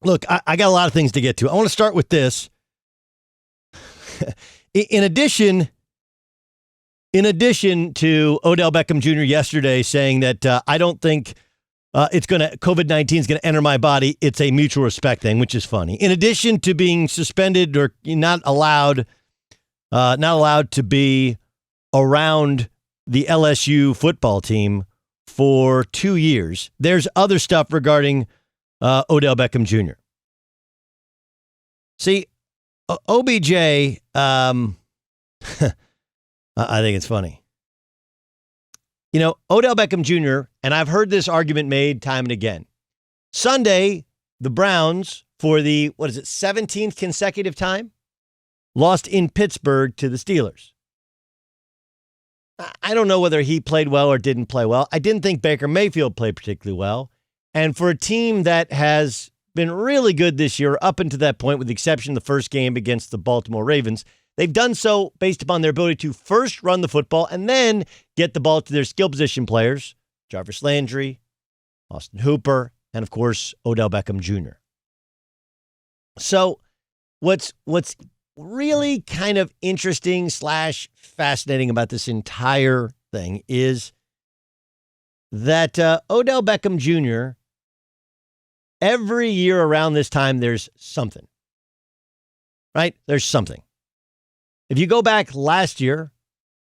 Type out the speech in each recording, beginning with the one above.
Look, I got a lot of things to get to. I want to start with this. In addition to Odell Beckham Jr. yesterday saying that I don't think COVID-19 is going to enter my body, it's a mutual respect thing, which is funny. In addition to being suspended or not allowed to be around the LSU football team for 2 years, there's other stuff regarding Odell Beckham Jr. See, OBJ, I think it's funny. You know, Odell Beckham Jr., and I've heard this argument made time and again. Sunday, the Browns, for the, 17th consecutive time, lost in Pittsburgh to the Steelers. I don't know whether he played well or didn't play well. I didn't think Baker Mayfield played particularly well. And for a team that has been really good this year up until that point, with the exception of the first game against the Baltimore Ravens, they've done so based upon their ability to first run the football and then get the ball to their skill position players, Jarvis Landry, Austin Hooper, and of course, Odell Beckham Jr. So what's really kind of interesting / fascinating about this entire thing is that Odell Beckham Jr., every year around this time, there's something, right? There's something. If you go back last year,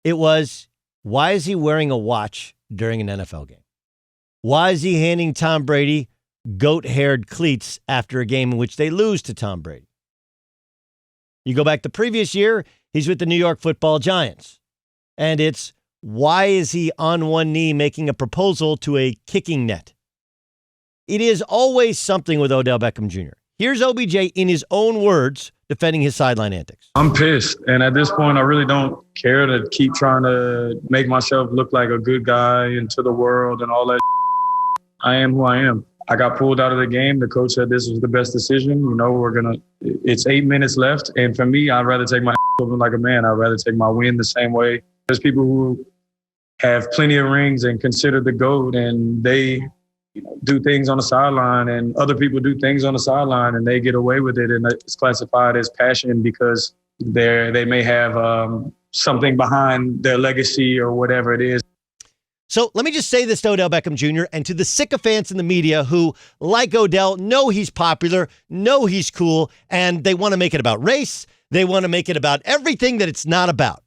it was, why is he wearing a watch during an NFL game? Why is he handing Tom Brady goat-haired cleats after a game in which they lose to Tom Brady? You go back the previous year, he's with the New York Football Giants. And it's, why is he on one knee making a proposal to a kicking net? It is always something with Odell Beckham Jr. Here's OBJ in his own words defending his sideline antics. I'm pissed. And at this point, I really don't care to keep trying to make myself look like a good guy into the world and all that. I am who I am. I got pulled out of the game. The coach said this was the best decision. You know, it's 8 minutes left. And for me, I'd rather take my like a man. I'd rather take my win the same way. There's people who have plenty of rings and consider the GOAT, and they do things on the sideline, and other people do things on the sideline and they get away with it, and it's classified as passion because they may have something behind their legacy or whatever it is. So let me just say this to Odell Beckham Jr. and to the sycophants in the media who, like Odell, know he's popular, know he's cool, and they want to make it about race. They want to make it about everything that it's not about.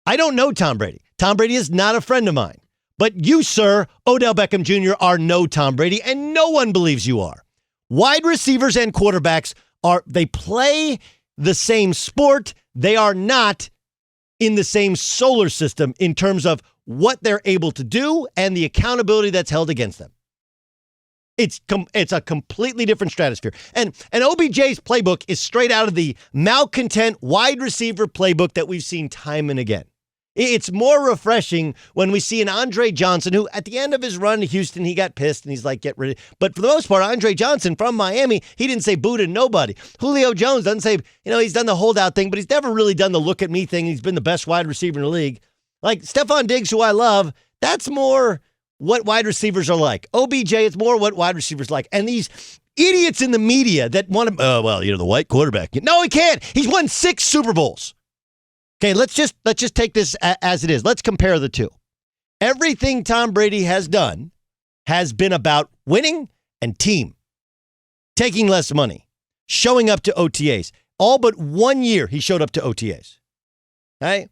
I don't know Tom Brady. Tom Brady is not a friend of mine. But you, sir, Odell Beckham Jr., are no Tom Brady, and no one believes you are. Wide receivers and quarterbacks they play the same sport. They are not in the same solar system in terms of what they're able to do and the accountability that's held against them. It's a completely different stratosphere. And OBJ's playbook is straight out of the malcontent wide receiver playbook that we've seen time and again. It's more refreshing when we see an Andre Johnson who, at the end of his run to Houston, he got pissed and he's like, get rid of it. But for the most part, Andre Johnson from Miami, he didn't say boo to nobody. Julio Jones doesn't say, he's done the holdout thing, but he's never really done the look at me thing. He's been the best wide receiver in the league. Like Stephon Diggs, who I love, that's more what wide receivers are like. OBJ, it's more what wide receivers like. And these idiots in the media that want to, the white quarterback. No, he can't. He's won 6 Super Bowls. Okay, let's just take this as it is. Let's compare the two. Everything Tom Brady has done has been about winning and team, taking less money, showing up to OTAs. All but 1 year he showed up to OTAs. Okay?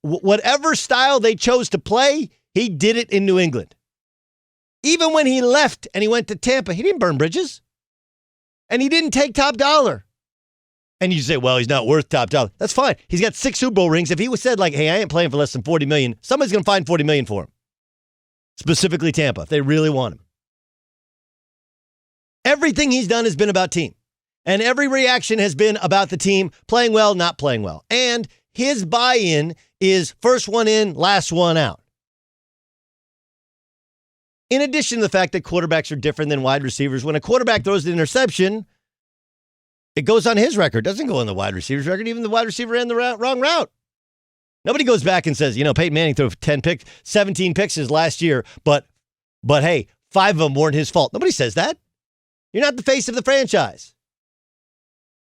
Whatever style they chose to play, he did it in New England. Even when he left and he went to Tampa, he didn't burn bridges. And he didn't take top dollar. And you say, well, he's not worth top dollar. That's fine. He's got 6 Super Bowl rings. If he was said like, hey, I ain't playing for less than $40 million, somebody's going to find $40 million for him. Specifically Tampa, if they really want him. Everything he's done has been about team. And every reaction has been about the team playing well, not playing well. And his buy-in is first one in, last one out. In addition to the fact that quarterbacks are different than wide receivers, when a quarterback throws an interception, it goes on his record. It doesn't go on the wide receiver's record. Even the wide receiver ran the wrong route. Nobody goes back and says, Peyton Manning threw 17 picks his last year, but But hey, 5 of them weren't his fault. Nobody says that. You're not the face of the franchise.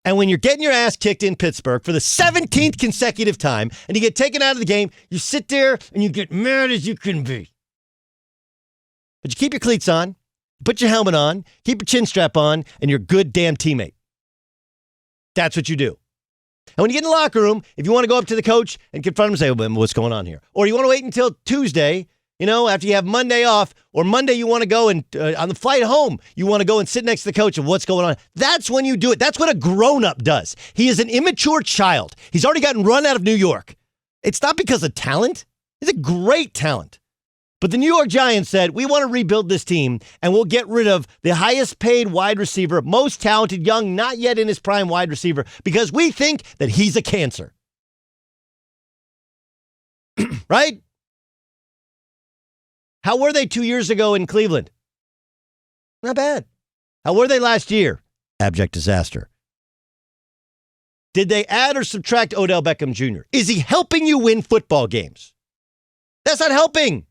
And when you're getting your ass kicked in Pittsburgh for the 17th consecutive time and you get taken out of the game, you sit there and you get mad as you can be. But you keep your cleats on, put your helmet on, keep your chin strap on, and you're a good damn teammate. That's what you do. And when you get in the locker room, if you want to go up to the coach and confront him and say, well, what's going on here? Or you want to wait until Tuesday, after you have Monday off, or Monday you want to go and on the flight home, you want to go and sit next to the coach and what's going on. That's when you do it. That's what a grown-up does. He is an immature child. He's already gotten run out of New York. It's not because of talent. He's a great talent. But the New York Giants said, we want to rebuild this team, and we'll get rid of the highest paid wide receiver, most talented, young, not yet in his prime wide receiver, because we think that he's a cancer. Right? How were they 2 years ago in Cleveland? Not bad. How were they last year? Abject disaster. Did they add or subtract Odell Beckham Jr.? Is he helping you win football games? That's not helping.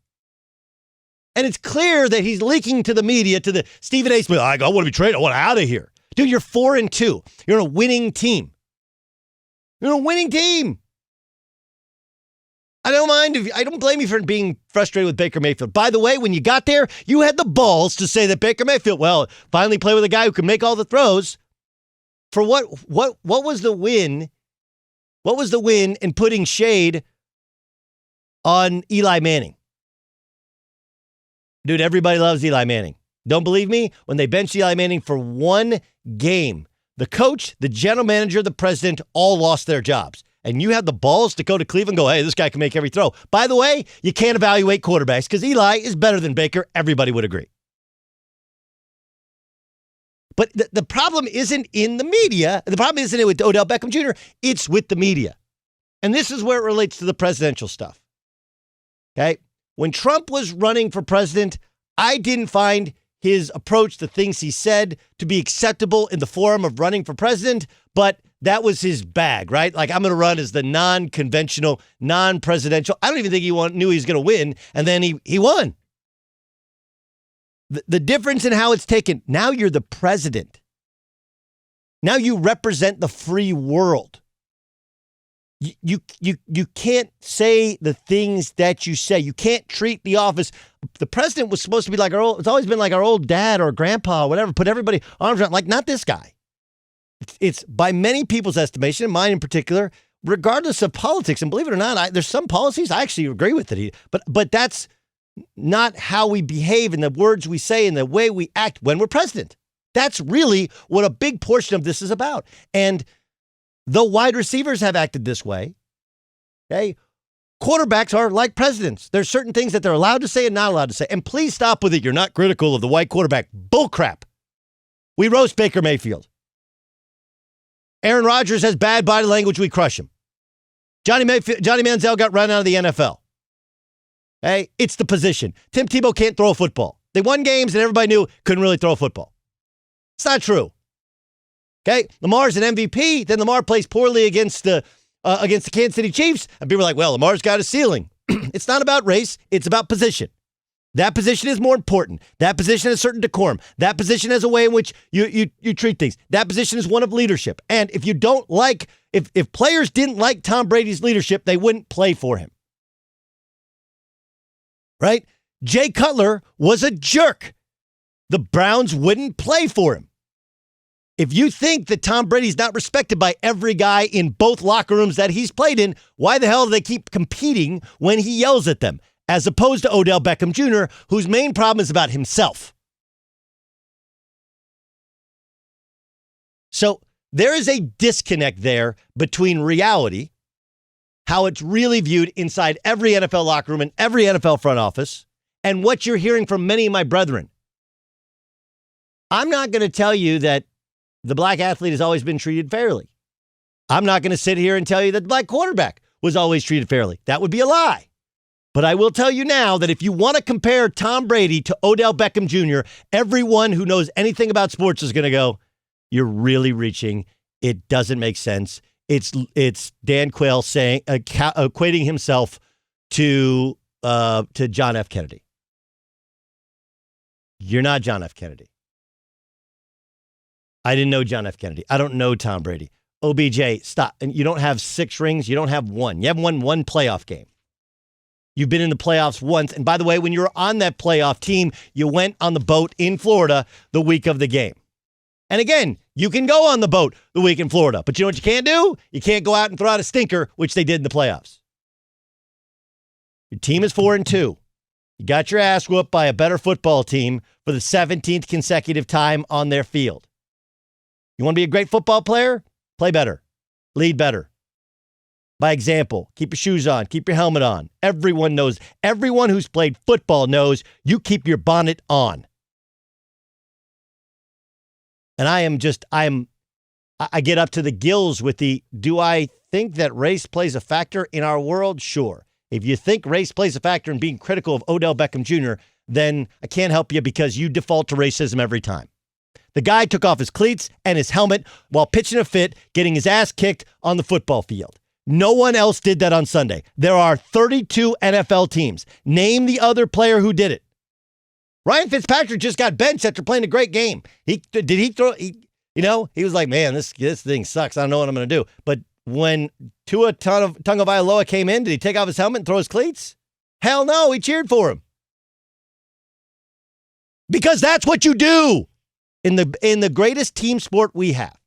And it's clear that he's leaking to the media, to the Stephen A. Smith. I want to be traded. I want out of here. Dude, you're 4-2. You're on a winning team. You're on a winning team. I don't blame you for being frustrated with Baker Mayfield. By the way, when you got there, you had the balls to say that Baker Mayfield, finally play with a guy who can make all the throws. For what was the win? What was the win in putting shade on Eli Manning? Dude, everybody loves Eli Manning. Don't believe me? When they benched Eli Manning for one game, the coach, the general manager, the president all lost their jobs. And you have the balls to go to Cleveland and go, hey, this guy can make every throw. By the way, you can't evaluate quarterbacks because Eli is better than Baker. Everybody would agree. But the problem isn't in the media. The problem isn't with Odell Beckham Jr. It's with the media. And this is where it relates to the presidential stuff. Okay? When Trump was running for president, I didn't find his approach to things he said to be acceptable in the forum of running for president, but that was his bag, right? Like, I'm going to run as the non-conventional, non-presidential. I don't even think he knew he was going to win, and then he won. The difference in how it's taken, now you're the president. Now you represent the free world. You can't say the things that you say. You can't treat the office. The president was supposed to be like it's always been like our old dad or grandpa or whatever, put everybody arms around, like not this guy. It's by many people's estimation, and mine in particular, regardless of politics, and believe it or not, there's some policies I actually agree with it, but that's not how we behave and the words we say and the way we act when we're president. That's really what a big portion of this is about. And the wide receivers have acted this way. Okay. Quarterbacks are like presidents. There's certain things that they're allowed to say and not allowed to say. And please stop with it. You're not critical of the white quarterback. Bullcrap. We roast Baker Mayfield. Aaron Rodgers has bad body language. We crush him. Johnny Manziel got run out of the NFL. Hey, it's the position. Tim Tebow can't throw a football. They won games and everybody knew couldn't really throw a football. It's not true. Okay, Lamar's an MVP. Then Lamar plays poorly against the Kansas City Chiefs, and people are like, "Well, Lamar's got a ceiling." It's not about race; it's about position. That position is more important. That position has certain decorum. That position has a way in which you treat things. That position is one of leadership. And if you don't like, if players didn't like Tom Brady's leadership, they wouldn't play for him. Right? Jay Cutler was a jerk. The Browns wouldn't play for him. If you think that Tom Brady's not respected by every guy in both locker rooms that he's played in, why the hell do they keep competing when he yells at them? As opposed to Odell Beckham Jr., whose main problem is about himself. So there is a disconnect there between reality, how it's really viewed inside every NFL locker room and every NFL front office, and what you're hearing from many of my brethren. I'm not going to tell you that the black athlete has always been treated fairly. I'm not going to sit here and tell you that the black quarterback was always treated fairly. That would be a lie. But I will tell you now that if you want to compare Tom Brady to Odell Beckham Jr., everyone who knows anything about sports is going to go, you're really reaching. It doesn't make sense. It's Dan Quayle saying, equating himself to John F. Kennedy. You're not John F. Kennedy. I didn't know John F. Kennedy. I don't know Tom Brady. OBJ, stop. And you don't have 6 rings. You don't have 1. You have won 1 playoff game. You've been in the playoffs once. And by the way, when you were on that playoff team, you went on the boat in Florida the week of the game. And again, you can go on the boat the week in Florida. But you know what you can't do? You can't go out and throw out a stinker, which they did in the playoffs. Your team is 4-2. You got your ass whooped by a better football team for the 17th consecutive time on their field. You want to be a great football player? Play better. Lead better. By example, keep your shoes on. Keep your helmet on. Everyone knows. Everyone who's played football knows you keep your bonnet on. And I get up to the gills with do I think that race plays a factor in our world? Sure. If you think race plays a factor in being critical of Odell Beckham Jr., then I can't help you because you default to racism every time. The guy took off his cleats and his helmet while pitching a fit, getting his ass kicked on the football field. No one else did that on Sunday. There are 32 NFL teams. Name the other player who did it. Ryan Fitzpatrick just got benched after playing a great game. He was like, man, this thing sucks. I don't know what I'm going to do. But when Tua Tagovailoa came in, did he take off his helmet and throw his cleats? Hell no, he cheered for him. Because that's what you do in the greatest team sport we have.